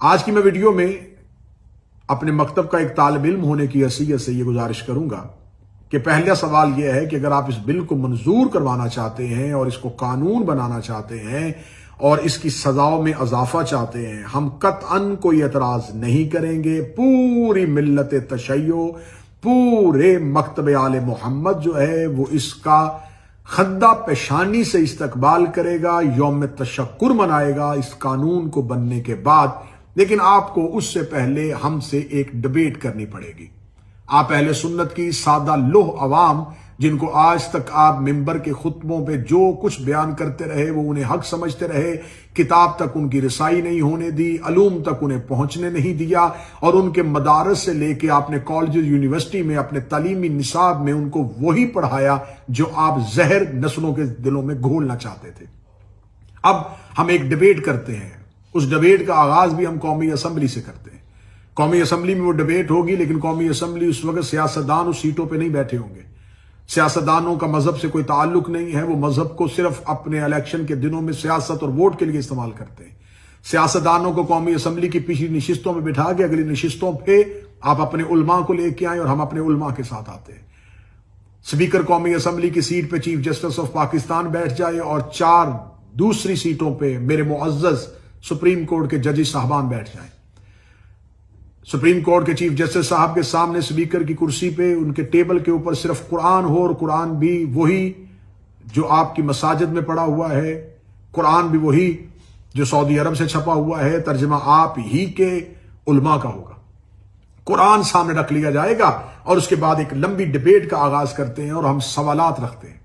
آج کی میں ویڈیو میں اپنے مکتب کا ایک طالب علم ہونے کی حیثیت سے یہ گزارش کروں گا کہ پہلا سوال یہ ہے کہ اگر آپ اس بل کو منظور کروانا چاہتے ہیں اور اس کو قانون بنانا چاہتے ہیں اور اس کی سزاؤں میں اضافہ چاہتے ہیں، ہم قطعاً کوئی اعتراض نہیں کریں گے۔ پوری ملت تشیع، پورے مکتب آل محمد جو ہے وہ اس کا خندہ پیشانی سے استقبال کرے گا، یوم تشکر منائے گا اس قانون کو بننے کے بعد۔ لیکن آپ کو اس سے پہلے ہم سے ایک ڈیبیٹ کرنی پڑے گی۔ آپ اہل سنت کی سادہ لوہ عوام، جن کو آج تک آپ ممبر کے خطبوں پہ جو کچھ بیان کرتے رہے وہ انہیں حق سمجھتے رہے، کتاب تک ان کی رسائی نہیں ہونے دی، علوم تک انہیں پہنچنے نہیں دیا، اور ان کے مدارس سے لے کے آپ نے کالجز یونیورسٹی میں اپنے تعلیمی نصاب میں ان کو وہی پڑھایا جو آپ زہر نسلوں کے دلوں میں گھولنا چاہتے تھے۔ اب ہم ایک ڈیبیٹ کرتے ہیں، اس ڈیبیٹ کا آغاز بھی ہم قومی اسمبلی سے کرتے ہیں۔ قومی اسمبلی میں وہ ڈیبیٹ ہوگی، لیکن قومی اسمبلی اس وقت سیاستدان اس سیٹوں پہ نہیں بیٹھے ہوں گے۔ سیاستدانوں کا مذہب سے کوئی تعلق نہیں ہے، وہ مذہب کو صرف اپنے الیکشن کے دنوں میں سیاست اور ووٹ کے لیے استعمال کرتے ہیں۔ سیاستدانوں کو قومی اسمبلی کی پچھلی نشستوں میں بٹھا کے اگلی نشستوں پہ آپ اپنے علماء کو لے کے آئیں اور ہم اپنے علماء کے ساتھ آتے ہیں۔ اسپیکر قومی اسمبلی کی سیٹ پہ چیف جسٹس آف پاکستان بیٹھ جائے اور 4 دوسری سیٹوں پہ میرے معزز سپریم کورٹ کے ججز صاحبان بیٹھ جائیں۔ سپریم کورٹ کے چیف جسٹس صاحب کے سامنے اسپیکر کی کرسی پہ ان کے ٹیبل کے اوپر صرف قرآن ہو، اور قرآن بھی وہی جو آپ کی مساجد میں پڑا ہوا ہے، قرآن بھی وہی جو سعودی عرب سے چھپا ہوا ہے، ترجمہ آپ ہی کے علماء کا ہوگا۔ قرآن سامنے رکھ لیا جائے گا اور اس کے بعد ایک لمبی ڈیبیٹ کا آغاز کرتے ہیں اور ہم سوالات رکھتے ہیں۔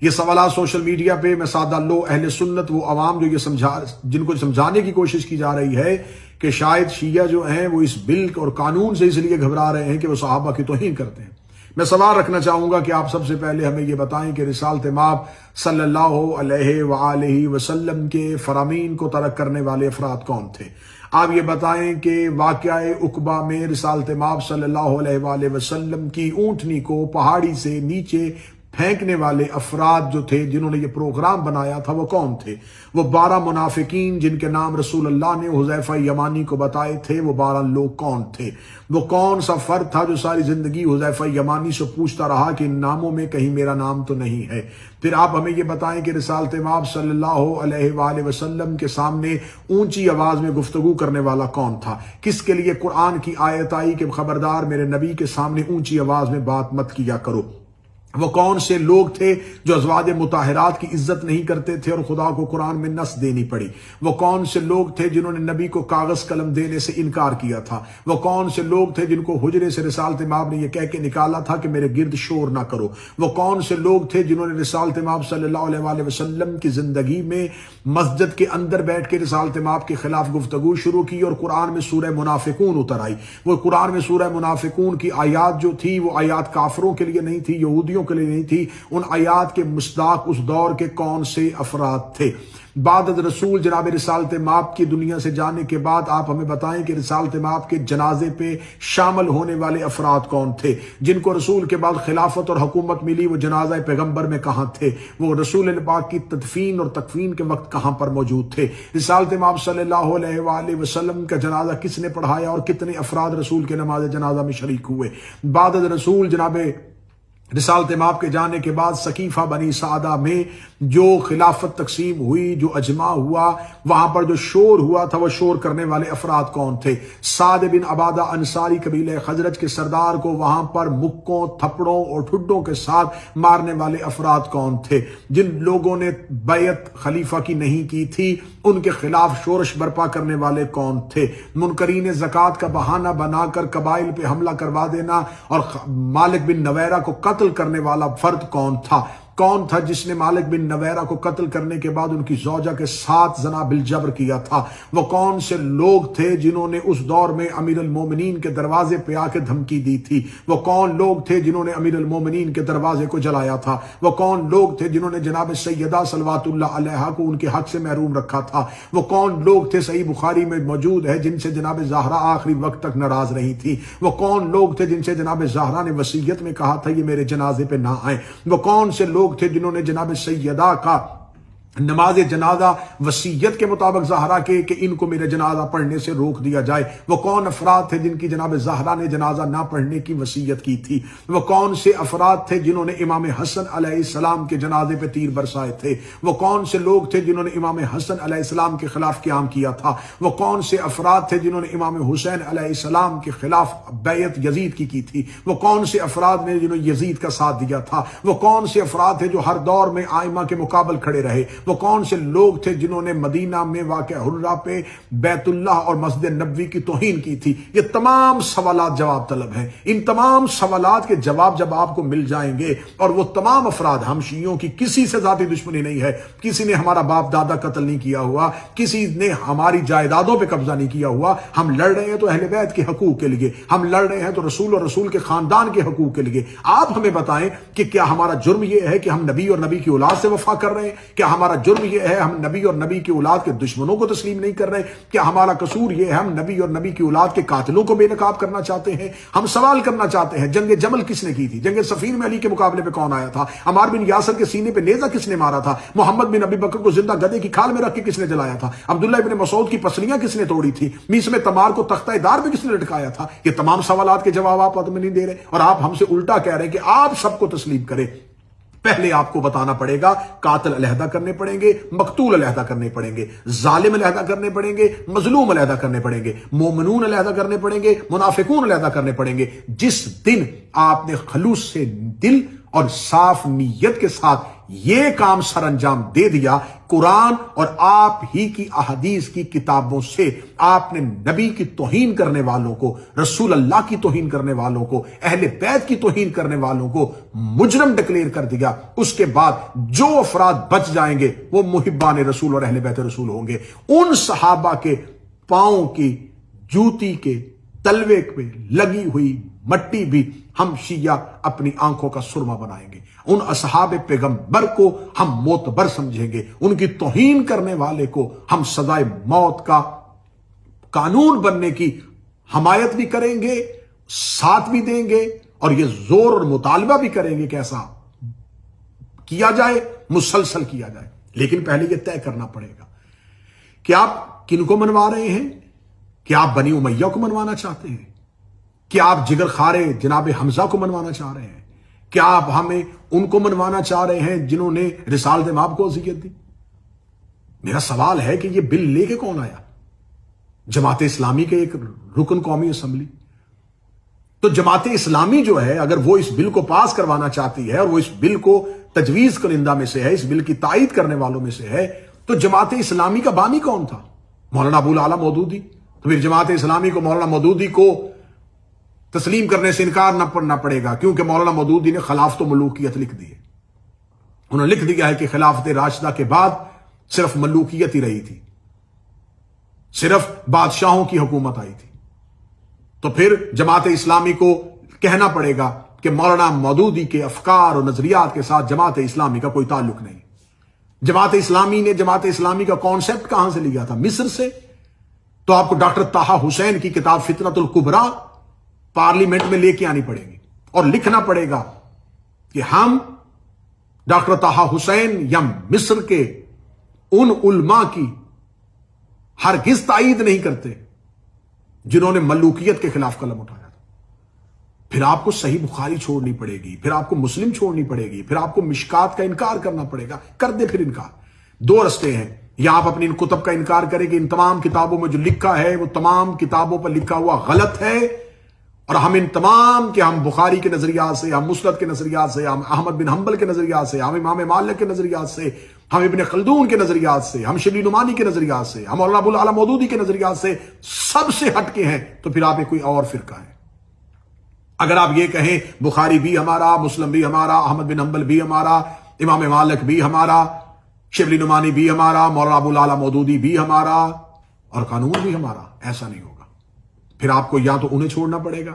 یہ سوالات سوشل میڈیا پہ میں سادہ لو اہل سنت، وہ عوام جو یہ جن کو سمجھانے کی کوشش کی جا رہی ہے کہ شاید شیعہ جو ہیں وہ اس بل اور قانون سے اس لیے گھبرا رہے ہیں کہ وہ صحابہ کی توہین کرتے ہیں۔ میں سوال رکھنا چاہوں گا کہ آپ سب سے پہلے ہمیں یہ بتائیں کہ رسالت مآب صلی اللہ علیہ وآلہ وسلم کے فرامین کو ترک کرنے والے افراد کون تھے؟ آپ یہ بتائیں کہ واقعہ عقبہ میں رسالت مآب صلی اللہ علیہ وآلہ وسلم کی اونٹنی کو پہاڑی سے نیچے پھینکنے والے افراد جو تھے، جنہوں نے یہ پروگرام بنایا تھا، وہ کون تھے؟ وہ 12 منافقین جن کے نام رسول اللہ نے حذیفہ یمانی کو بتائے تھے، وہ 12 لوگ کون تھے؟ وہ کون سا فرد تھا جو ساری زندگی حذیفہ یمانی سے پوچھتا رہا کہ ان ناموں میں کہیں میرا نام تو نہیں ہے؟ پھر آپ ہمیں یہ بتائیں کہ رسالت مآب صلی اللہ علیہ وآلہ وسلم کے سامنے اونچی آواز میں گفتگو کرنے والا کون تھا؟ کس کے لیے قرآن کی آیت آئی کہ خبردار میرے نبی کے سامنے اونچی آواز میں بات مت کیا کرو؟ وہ کون سے لوگ تھے جو ازواج مطہرات کی عزت نہیں کرتے تھے اور خدا کو قرآن میں نص دینی پڑی؟ وہ کون سے لوگ تھے جنہوں نے نبی کو کاغذ قلم دینے سے انکار کیا تھا؟ وہ کون سے لوگ تھے جن کو حجرے سے رسالت مآب نے یہ کہہ کے نکالا تھا کہ میرے گرد شور نہ کرو؟ وہ کون سے لوگ تھے جنہوں نے رسالت مآب صلی اللہ علیہ وآلہ وسلم کی زندگی میں مسجد کے اندر بیٹھ کے رسالت مآب کے خلاف گفتگو شروع کی اور قرآن میں سورہ منافقون اتر آئی؟ وہ قرآن میں سورہ منافقون کی آیات جو تھی وہ آیات کافروں کے لیے نہیں تھی، یہودیوں کے لیے نہیں تھی۔ ان آیات کے مصداق اس دور کے کون سے افراد تھے؟ بعد از رسول جناب رسالت مآب کی دنیا سے جانے کے بعد آپ ہمیں بتائیں کہ رسالت مآب کے جنازے پہ شامل ہونے والے افراد کون تھے؟ جن کو رسول کے بعد خلافت اور حکومت ملی، وہ جنازہ پیغمبر میں کہاں تھے؟ وہ رسول پاک کی تدفین اور تکفین کے وقت کہاں پر موجود تھے؟ رسالت مآب صلی اللہ علیہ وآلہ وسلم کا جنازہ کس نے پڑھایا اور کتنے افراد رسول کے نماز جنازہ میں شریک ہوئے؟ بعد از رسول جناب رسالت مآب کے جانے کے بعد سقیفہ بنی سعدہ میں جو خلافت تقسیم ہوئی، جو اجماع ہوا، وہاں پر جو شور ہوا تھا، وہ شور کرنے والے افراد کون تھے؟ سعد بن عبادہ انصاری قبیلہ خزرج کے سردار کو وہاں پر مکوں، تھپڑوں اور ٹھڈوں کے ساتھ مارنے والے افراد کون تھے؟ جن لوگوں نے بیعت خلیفہ کی نہیں کی تھی، ان کے خلاف شورش برپا کرنے والے کون تھے؟ منکرین زکوٰۃ کا بہانہ بنا کر قبائل پہ حملہ کروا دینا اور مالک بن نویرہ کو قتل کرنے والا فرد کون تھا؟ کون تھا جس نے مالک بن نویرہ کو قتل کرنے کے بعد ان کی زوجہ کے ساتھ زنا بالجبر کیا تھا؟ وہ کون سے لوگ تھے جنہوں نے اس دور میں امیر المومنین کے دروازے پہ آ کے دھمکی دی تھی؟ وہ کون لوگ تھے جنہوں نے امیر المومنین کے دروازے کو جلایا تھا؟ وہ کون لوگ تھے جنہوں نے جناب سیدہ صلوات اللہ علیہا کو ان کے حق سے محروم رکھا تھا؟ وہ کون لوگ تھے، صحیح بخاری میں موجود ہے، جن سے جناب زہرا آخری وقت تک ناراض رہی تھی؟ وہ کون لوگ تھے جن سے جناب زہرا نے وصیت میں کہا تھا یہ میرے جنازے پہ نہ آئیں؟ وہ کون سے لوگ تھے جنہوں نے جناب سیدہ کا نماز جنازہ وصیت کے مطابق زہرا کے کہ ان کو میرے جنازہ پڑھنے سے روک دیا جائے، وہ کون افراد تھے جن کی جناب زہرا نے جنازہ نہ پڑھنے کی وصیت کی تھی؟ وہ کون سے افراد تھے جنہوں نے امام حسن علیہ السلام کے جنازے پہ تیر برسائے تھے؟ وہ کون سے لوگ تھے جنہوں نے امام حسن علیہ السلام کے خلاف قیام کیا تھا؟ وہ کون سے افراد تھے جنہوں نے امام حسین علیہ السلام کے خلاف بیعت یزید کی تھی؟ وہ کون سے افراد نے جنہوں نے یزید کا ساتھ دیا تھا؟ وہ کون سے افراد تھے جو ہر دور میں آئمہ کے مقابل کھڑے رہے؟ وہ کون سے لوگ تھے جنہوں نے مدینہ میں واقع حرہ پہ بیت اللہ اور مسجد نبوی کی توہین کی تھی؟ یہ تمام سوالات جواب طلب ہیں۔ ان تمام سوالات کے جواب جب آپ کو مل جائیں گے، اور وہ تمام افراد، ہم شیعوں کی کسی سے ذاتی دشمنی نہیں ہے، کسی نے ہمارا باپ دادا قتل نہیں کیا ہوا، کسی نے ہماری جائیدادوں پہ قبضہ نہیں کیا ہوا، ہم لڑ رہے ہیں تو اہل بیت کے حقوق کے لیے، ہم لڑ رہے ہیں تو رسول اور رسول کے خاندان کے حقوق کے لیے۔ آپ ہمیں بتائیں کہ کیا ہمارا جرم یہ ہے کہ ہم نبی اور نبی کی اولاد سے وفا کر رہے ہیں؟ کیا ہمارا جرم یہ ہے ہم نبی اور نبی کی اولاد کے دشمنوں کو تسلیم نہیں کر رہے؟ کیا ہمارا قصور یہ ہے ہم نبی اور نبی کی اولاد کے قاتلوں کو بے نقاب کرنا چاہتے ہیں؟ ہم سوال کرنا چاہتے ہیں، جنگ جمل کس نے کی تھی؟ جنگ صفین میں علی کے مقابلے پہ کون آیا تھا؟ عمار بن یاسر کے سینے پہ نیزہ کس نے مارا تھا؟ محمد بن ابی بکر کو زندہ گدے کی کھال میں رکھ کے کس نے جلایا تھا؟ عبداللہ ابن مسعود کی پسلیاں کس نے توڑی تھی؟ میس میں تمار کو تختہ دار پہ کس نے لٹکایا تھا؟ یہ تمام سوالات کے جواب آپ ہمیں نہیں دے رہے، اور آپ ہم سے الٹا کہہ رہے ہیں کہ آپ سب کو تسلیم کریں۔ پہلے آپ کو بتانا پڑے گا، قاتل علیحدہ کرنے پڑیں گے، مقتول علیحدہ کرنے پڑیں گے، ظالم علیحدہ کرنے پڑیں گے، مظلوم علیحدہ کرنے پڑیں گے، مومنون علیحدہ کرنے پڑیں گے، منافقون علیحدہ کرنے پڑیں گے۔ جس دن آپ نے خلوص سے دل اور صاف نیت کے ساتھ یہ کام سر انجام دے دیا، قرآن اور آپ ہی کی احادیث کی کتابوں سے آپ نے نبی کی توہین کرنے والوں کو، رسول اللہ کی توہین کرنے والوں کو، اہل بیت کی توہین کرنے والوں کو مجرم ڈکلیئر کر دیا، اس کے بعد جو افراد بچ جائیں گے وہ محبان رسول اور اہل بیت رسول ہوں گے۔ ان صحابہ کے پاؤں کی جوتی کے تلوے پہ لگی ہوئی مٹی بھی ہم شیعہ اپنی آنکھوں کا سرما بنائیں گے، ان اصحاب پیغمبر کو ہم معتبر سمجھیں گے، ان کی توہین کرنے والے کو ہم سزائے موت کا قانون بننے کی حمایت بھی کریں گے، ساتھ بھی دیں گے، اور یہ زور اور مطالبہ بھی کریں گے کہ ایسا کیا جائے، مسلسل کیا جائے۔ لیکن پہلے یہ طے کرنا پڑے گا کہ آپ کن کو منوا رہے ہیں؟ کیا آپ بنی امیہ کو منوانا چاہتے ہیں؟ کیا آپ جگر خارے جناب حمزہ کو منوانا چاہ رہے ہیں؟ کیا آپ ہمیں ان کو منوانا چاہ رہے ہیں جنہوں نے رسالت مآب کو اذیت دی؟ میرا سوال ہے کہ یہ بل لے کے کون آیا؟ جماعت اسلامی کے ایک رکن قومی اسمبلی۔ تو جماعت اسلامی جو ہے، اگر وہ اس بل کو پاس کروانا چاہتی ہے اور وہ اس بل کو تجویز کنندہ میں سے ہے، اس بل کی تائید کرنے والوں میں سے ہے، تو جماعت اسلامی کا بانی کون تھا؟ مولانا ابو العلا مودودی۔ تو پھر جماعت اسلامی کو مولانا مودودی کو تسلیم کرنے سے انکار نہ کرنا پڑے گا، کیونکہ مولانا مودودی نے خلافت و ملوکیت لکھ دی ہے۔ انہوں نے لکھ دیا ہے کہ خلافت راشدہ کے بعد صرف ملوکیت ہی رہی تھی، صرف بادشاہوں کی حکومت آئی تھی۔ تو پھر جماعت اسلامی کو کہنا پڑے گا کہ مولانا مودودی کے افکار اور نظریات کے ساتھ جماعت اسلامی کا کوئی تعلق نہیں۔ جماعت اسلامی نے جماعت اسلامی کا کانسیپٹ کہاں سے لیا تھا؟ مصر سے۔ تو آپ کو ڈاکٹر طٰہٰ حسین کی کتاب فتنۃ الکبریٰ پارلیمنٹ میں لے کے آنی پڑے گی، اور لکھنا پڑے گا کہ ہم ڈاکٹر طٰہٰ حسین یا مصر کے ان علماء کی ہرگز تائید نہیں کرتے جنہوں نے ملوکیت کے خلاف قلم اٹھایا تھا۔ پھر آپ کو صحیح بخاری چھوڑنی پڑے گی، پھر آپ کو مسلم چھوڑنی پڑے گی، پھر آپ کو مشکات کا انکار کرنا پڑے گا۔ کر دے پھر انکار۔ دو رستے ہیں، یا آپ اپنی ان کتب کا انکار کریں کہ ان تمام کتابوں میں جو لکھا ہے وہ تمام کتابوں پر لکھا ہوا غلط ہے، اور ہم ان تمام کہ ہم بخاری کے نظریات سے، ہم مسند کے نظریات سے، ہم احمد بن حنبل کے نظریات سے، ہم امام مالک کے نظریات سے، ہم ابن خلدون کے نظریات سے، ہم شبلی نعمانی کے نظریات سے، ہم مولانا ابو العلا مودودی کے نظریات سے سب سے ہٹ کے ہیں، تو پھر آپ ایک کوئی اور فرقہ ہے۔ اگر آپ یہ کہیں بخاری بھی ہمارا، مسلم بھی ہمارا، احمد بن حنبل بھی ہمارا، امام مالک بھی ہمارا، شبلی نعمانی بھی ہمارا، مولانا ابو العلا مودودی بھی ہمارا، اور قانون بھی ہمارا، ایسا نہیں ہوگا۔ پھر آپ کو یا تو انہیں چھوڑنا پڑے گا،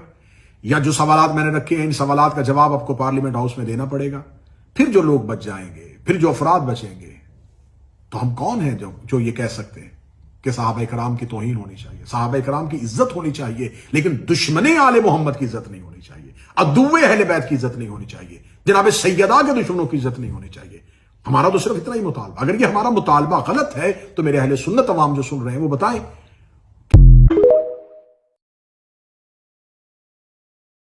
یا جو سوالات میں نے رکھے ہیں ان سوالات کا جواب آپ کو پارلیمنٹ ہاؤس میں دینا پڑے گا۔ پھر جو لوگ بچ جائیں گے، پھر جو افراد بچیں گے، تو ہم کون ہیں جو یہ کہہ سکتے ہیں کہ صحابہ کرام کی توہین ہونی چاہیے، صحابہ کرام کی عزت ہونی چاہیے، لیکن دشمن آل محمد کی عزت نہیں ہونی چاہیے، عدو اہل بیت کی عزت نہیں ہونی چاہیے، جناب سیدہ کے دشمنوں کی عزت نہیں ہونی چاہیے۔ ہمارا تو صرف اتنا ہی مطالبہ. اگر یہ ہمارا مطالبہ غلط ہے تو میرے اہل سنت عوام جو سن رہے ہیں وہ بتائیں